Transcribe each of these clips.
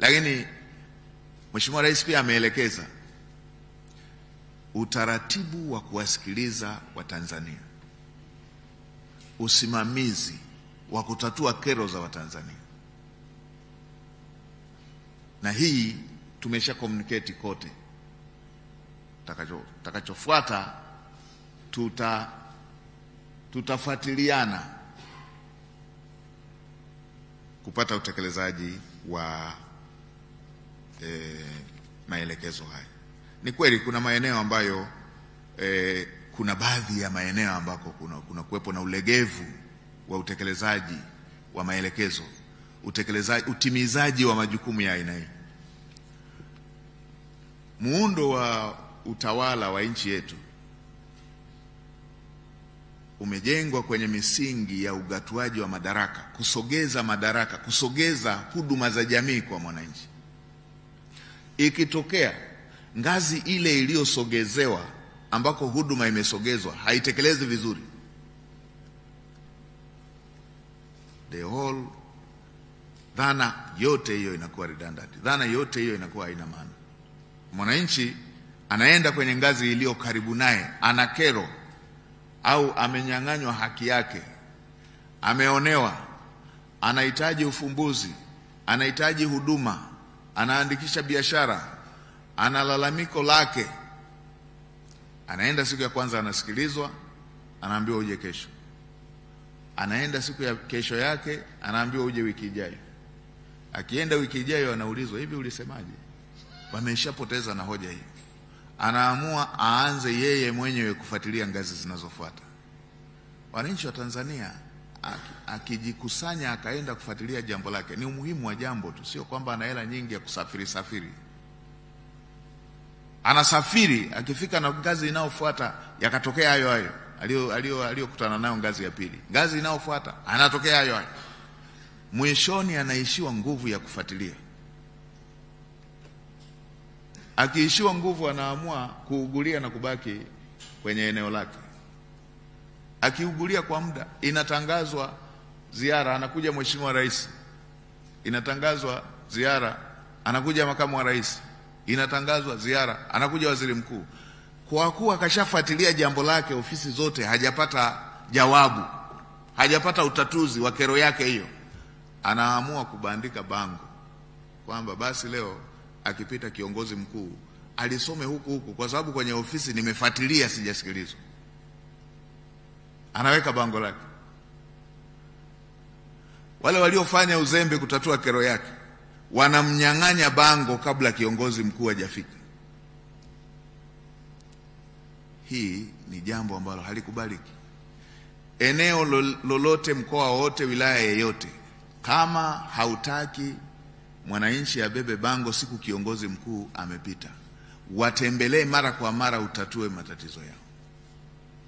Lakini Mheshimiwa Rais pia ameelekeza utaratibu wa kuwasikiliza Watanzania, usimamizi wa kutatua kero za Watanzania, na hii tumesha communicate kote. Takachofuata tutafuatiliana kupata utekelezaji wa maelekezo haya. Ni kweli kuna maeneo ambayo kuna baadhi ya maeneo ambako kuna kuwepo na ulegevu wa utekelezaji wa maelekezo, utimizaji wa majukumu ya aina hii. Muundo wa utawala wa nchi yetu umejengwa kwenye misingi ya ugatuaji wa madaraka, kusogeza madaraka, kusogeza huduma za jamii kwa mwananchi. Ikitokea ngazi ile iliyosogezewa ambako huduma imesogezwa haitekelezi vizuri, the whole dhana yote hiyo inakuwa redundant, dhana yote hiyo inakuwa haina maana. Mwananchi anaenda kwenye ngazi iliyo karibu naye, ana kero au amenyang'anywa haki yake, ameonewa, anahitaji ufumbuzi, anahitaji huduma, anaandikisha biashara, ana lalamiko lake, anaenda siku ya kwanza anasikilizwa, anaambiwa uje kesho. Anaenda siku ya kesho yake, anaambiwa uje wiki ijayo. Akienda wiki ijayo anaulizwa, hivi ulisemaje? Wameshapoteza na hoja hiyo. Anaamua aanze yeye mwenyewe kufuatilia ngazi zinazofuata. Wananchi wa Tanzania akijikusanya akaenda kufuatilia jambo lake, ni umuhimu wa jambo tu, sio kwamba ana hela nyingi ya kusafiri. Anasafiri, akifika na ngazi inayofuata yakatokea hayo aliyokutana nayo ngazi ya pili, ngazi inayofuata anatokea hayo. Mwishoni anaishiwa nguvu ya kufuatilia. Akiishiwa nguvu, anaamua kuugulia na kubaki kwenye eneo lake. Akiugulia kwa muda, inatangazwa ziara, anakuja Mheshimiwa Rais, inatangazwa ziara, anakuja makamu wa rais, inatangazwa ziara, anakuja waziri mkuu. Kwa kuwa kashafuatilia jambo lake ofisi zote, hajapata jawabu, hajapata utatuzi wa kero yake hiyo, anaamua kubandika bango kwamba basi leo akipita kiongozi mkuu alisome huku kwa sababu kwenye ofisi nimefuatilia sijasikilizwa. Anaweka bango lake. Wale waliofanya uzembe kutatua kero yake wanamnyang'anya bango kabla kiongozi mkuu hajafika. Hii ni jambo ambalo halikubaliki. Eneo lolote, mkoa wote, wilaya yoyote, kama hautaki mwananchi abebe bango siku kiongozi mkuu amepita, watembelee mara kwa mara, utatue matatizo yao.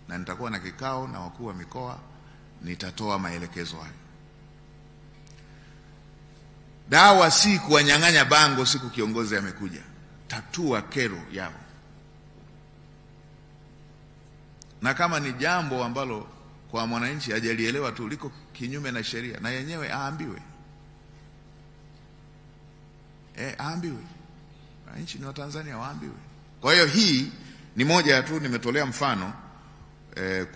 Na nitakuwa na kikao na wakuu wa mikoa, nitatoa maelekezo hayo. Dawa si kuwanyang'anya bango siku kiongozi amekuja, tatua kero yao. Na kama ni jambo ambalo kwa mwananchi hajalielewa tu, liko kinyume na sheria, na yenyewe aambiwe. Aambiwe. Wananchi ni wa Tanzania, waambiwe. Kwa hiyo hii ni moja tu, nimetolea mfano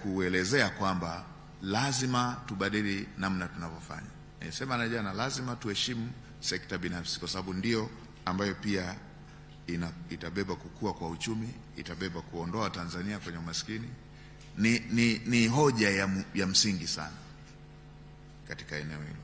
kuelezea kwamba lazima tubadili namna tunavyofanya. Sema na jana, lazima tuheshimu sekta binafsi, kwa sababu ndio ambayo pia itabeba kukua kwa uchumi, itabeba kuondoa Tanzania kwenye umaskini. Ni hoja ya msingi sana katika eneo hilo.